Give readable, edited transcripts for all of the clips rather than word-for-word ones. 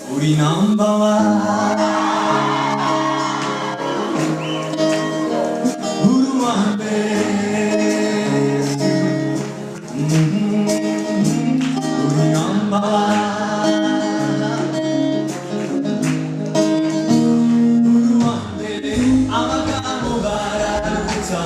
우리 넘버원 우루한 베스트 우리 넘버원 우루한 베스트 아마가모 바라루사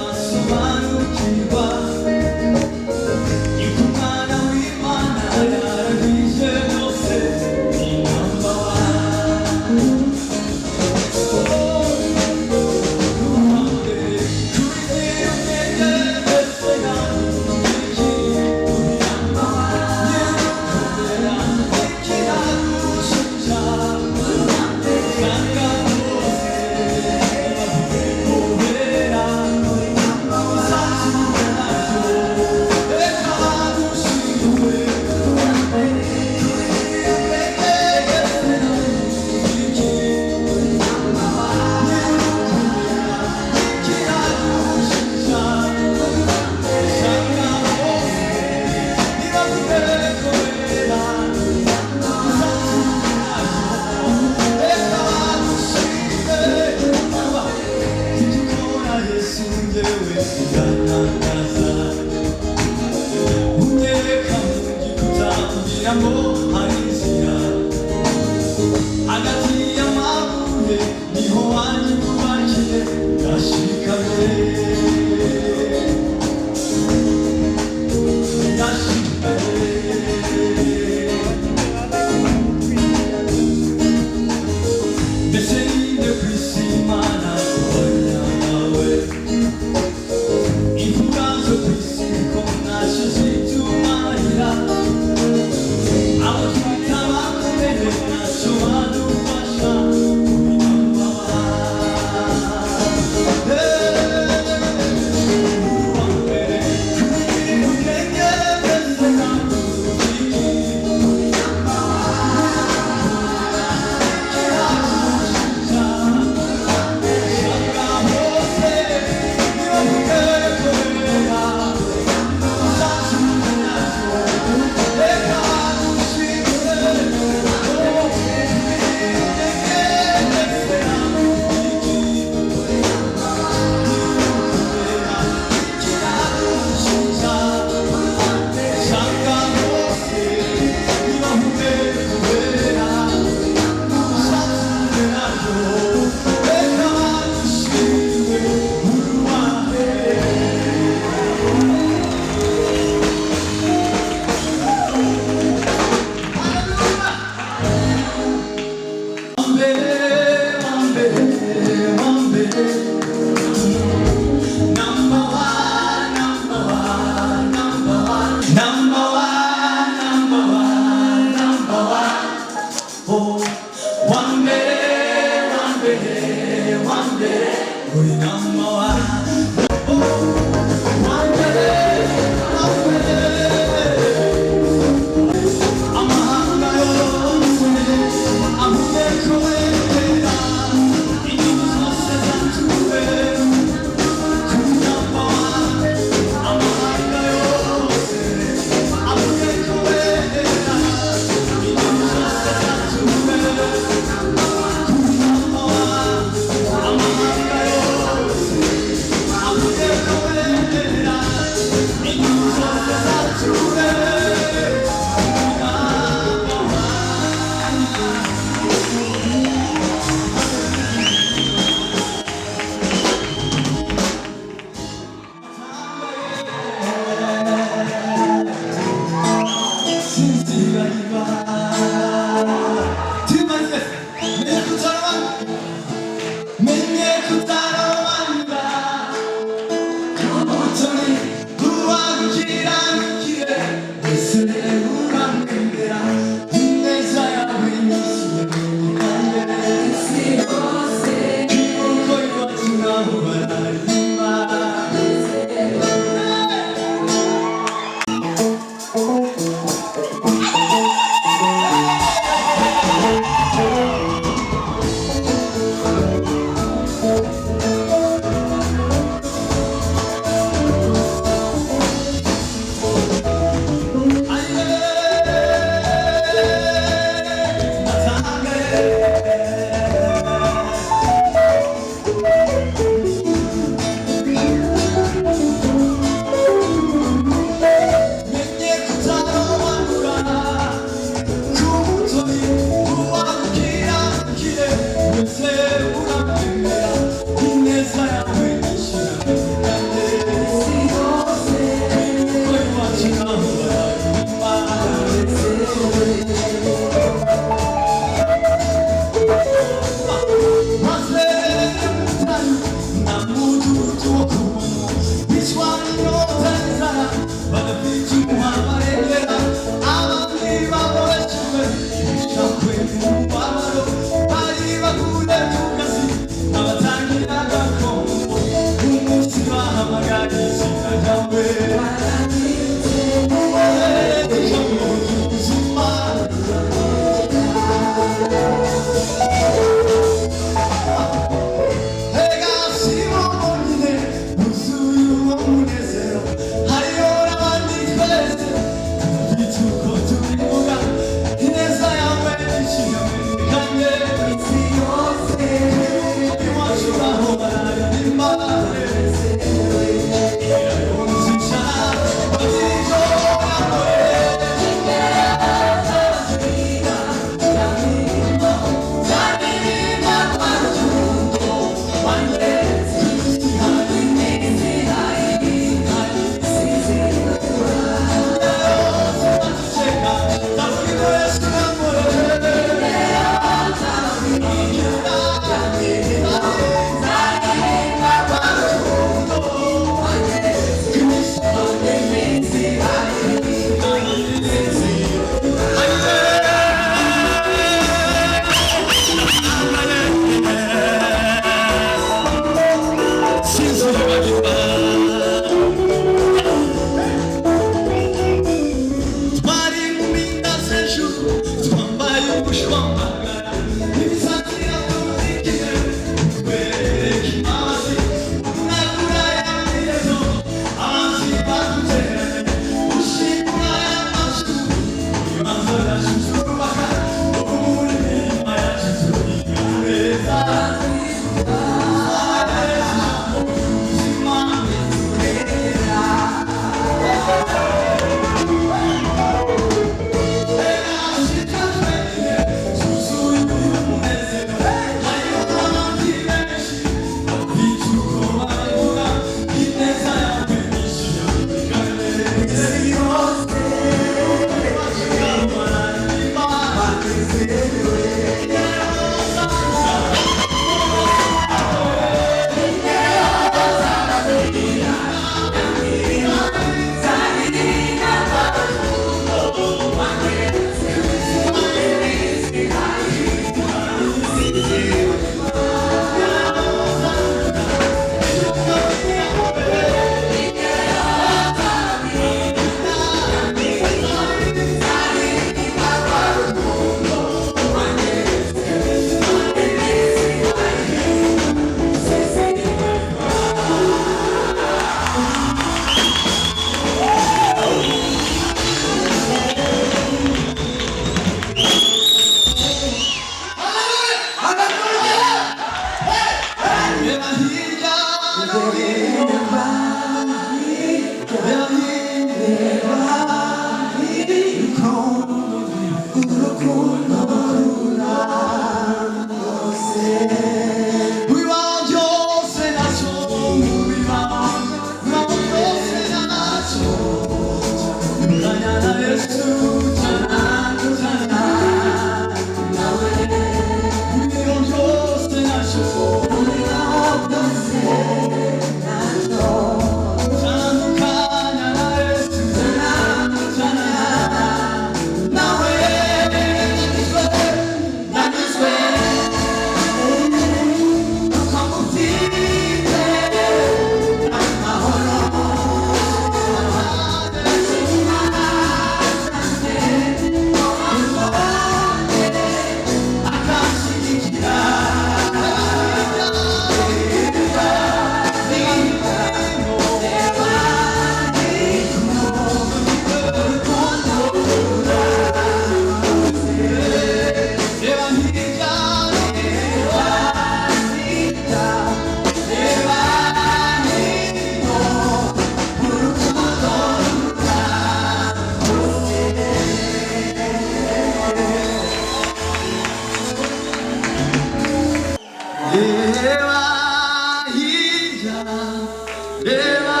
reba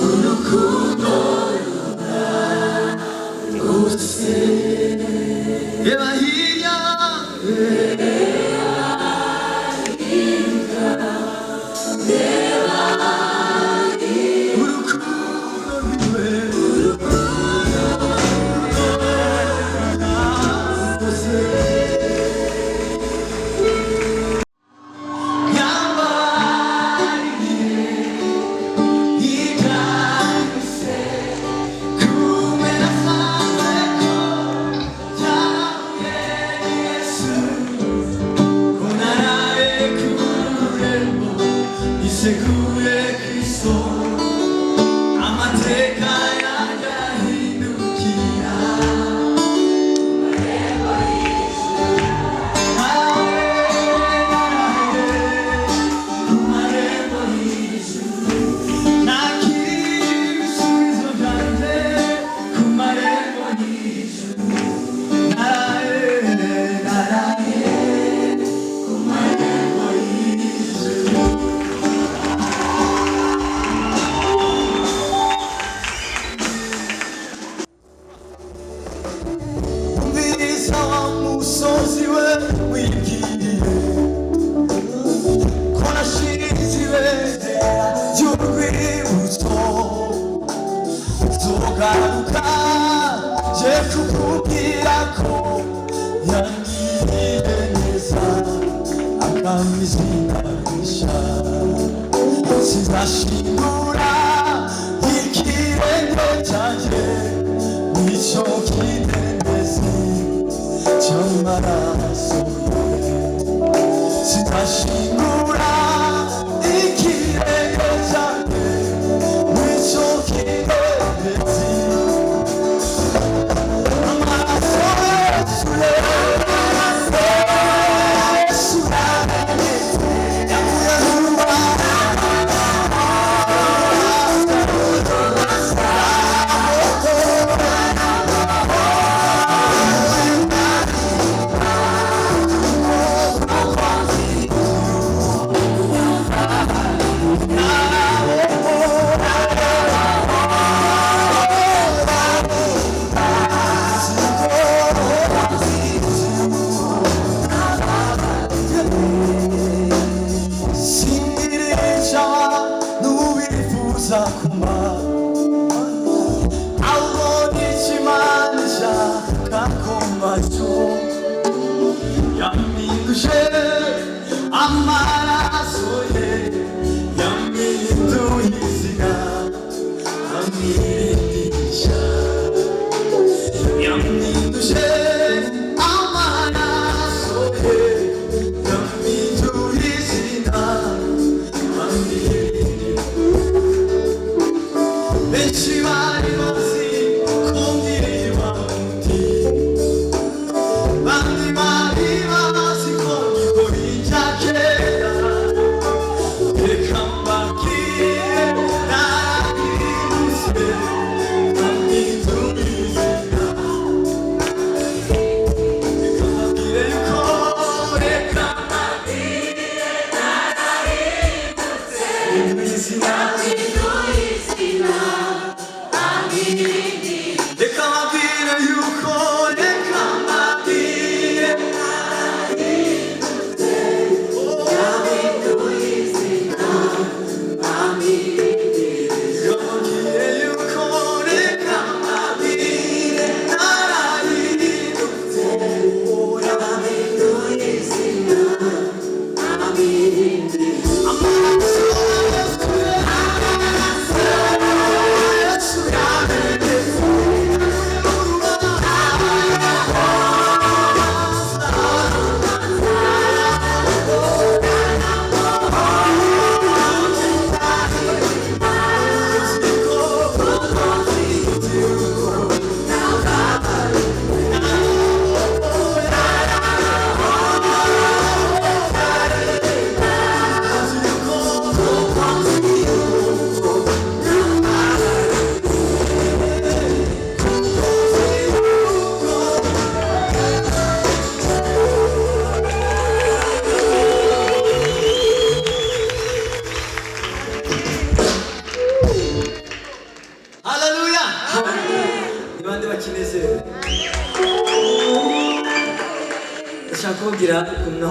urukundo rwose reba hirya urukundo rwiwe Segure Cristo amateka yagahindukira kumarembo y'ijuru nakira ibisubizo byanjye kumarembo y'ijuru naraye kumarembo y'ijuru. Umusozi we wigiriye ko nashinze ibendera ry'urwibutso tugaruka je kukubwira ko yangiriye neza akampa izina rishya sinzashingura ikirenge cyanjye nicyo kidendezi cy'amaraso ye sinzashingura ikirenge cyanjye nicyo kidendezi amaraso Yesu Yesu yakuye mu rubanda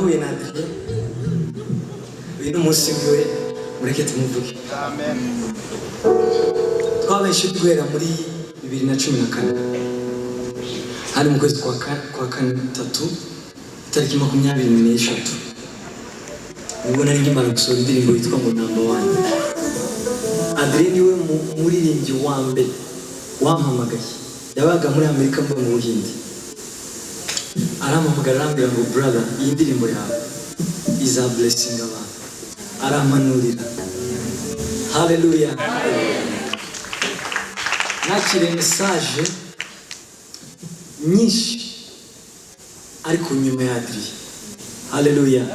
nahuye na Adrien uyu n'umunsi wiwe mureke tumuvuge. Amen. Twabaye inshuti guhera muri 2014 hari mu kwezi kwa gatatu itariki 23 nibwo nari ngimara gusohora indirimbo yitwa ngo Number One. Adrien niwe muririmbyi wa mbere wampamagaye, yabaga muri Amerika mba mu Buhinde, arampamagara arambwira ngo brother iyi ndirimbo yawe iza blessing abantu, aramanurira. Hallelujah. Nakire message nyinshi ariko nyuma ya Adrien. Hallelujah.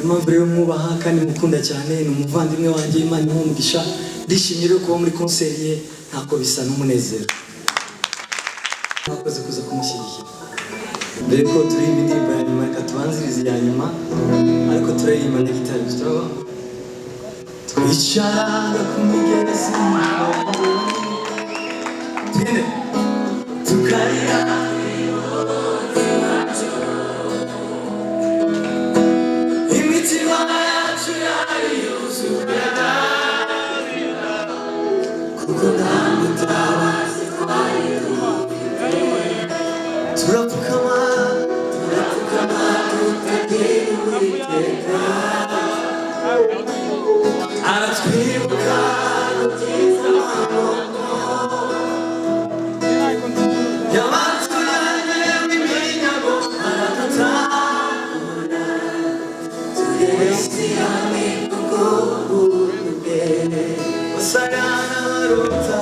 Impamvu rero mwubaha kandi mukunda cyane, ni umuvandimwe wanjye, Imana imumugisha. Ndishimye rero kuba muri concert ye, ntako bisa n'umunezero. Mwakoze kuza kumushyigikira. Mbere ko turirimba indirimbo ya nyuma, reka tubanzirize ya nyuma, ariko turaririmba na gitari. Turaba twicaraga ku migezi tugende tukarira imitima yacu yari yuzuye kuko nta mutabazi twari dufite. Turapfukama tutagira Uwiteka, aratwibuka rukiza amaboko, yabaturanye iminyago aradutabara, turese hamwe kuko ubuntu bwe. Basaga n'abarota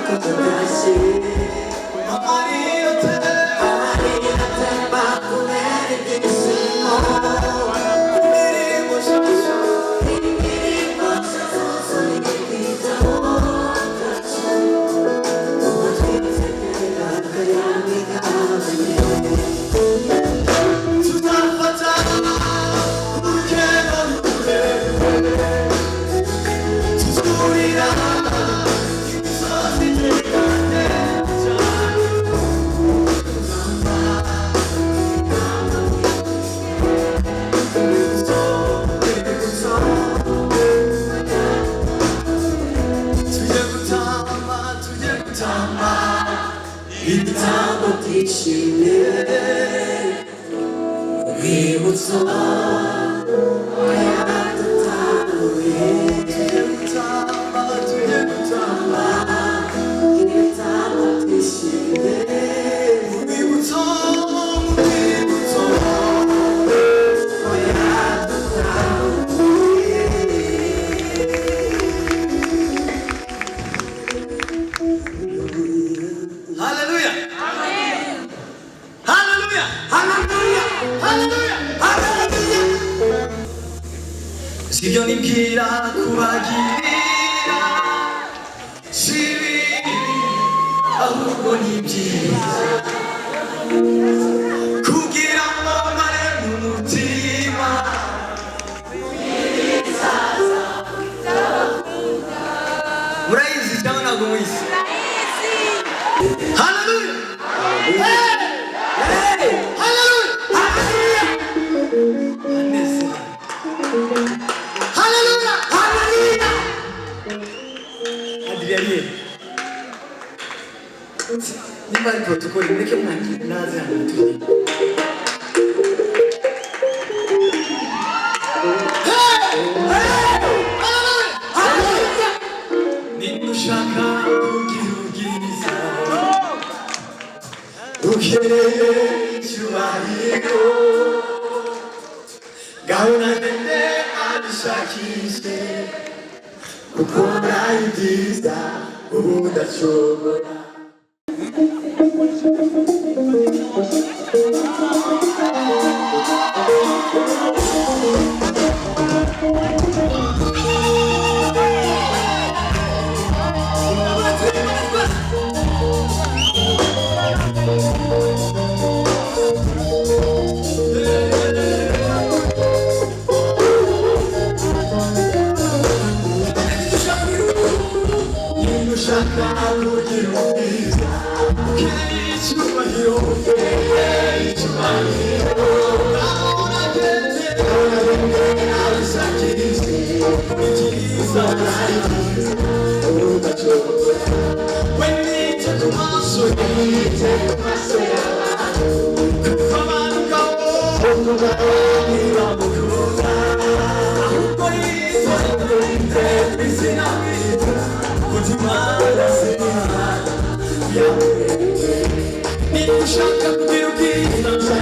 ko tudashye, amarira atemba kubera ibyishimo. Ibitambo byishimye urwibutso yadutaruye, tujye gutamba ibitambo byishimye urwibutso yadutaruye. Hallelujah. Amen. Hallelujah. Hallelujah. Hallelujah. Hallelujah. Sibyo nibwira kubagirira sibi ahubwo ni byiza kugira ngo mare mu mutima murayizi cyangwa ntabwo muyizi? Hallelujah. Hey! Hey! Hallelujah. Hallelujah. Hallelujah. Hallelujah. Adrien. Nimba ari protocol mureke mwangi naze hano turi. Ninushaka kugirugiza ukeneye icyubahiro, gahunda ndende abishakishe gukora ibyiza ubu ndashobora. Shaka kugira ubwiza, ukeneye icyubahiro, byiza wenite ku maso kumanukaho ntibamukunda ahubwo yitonde izina bwite mutima ndasema yawe niba ushaka kugira ubwiza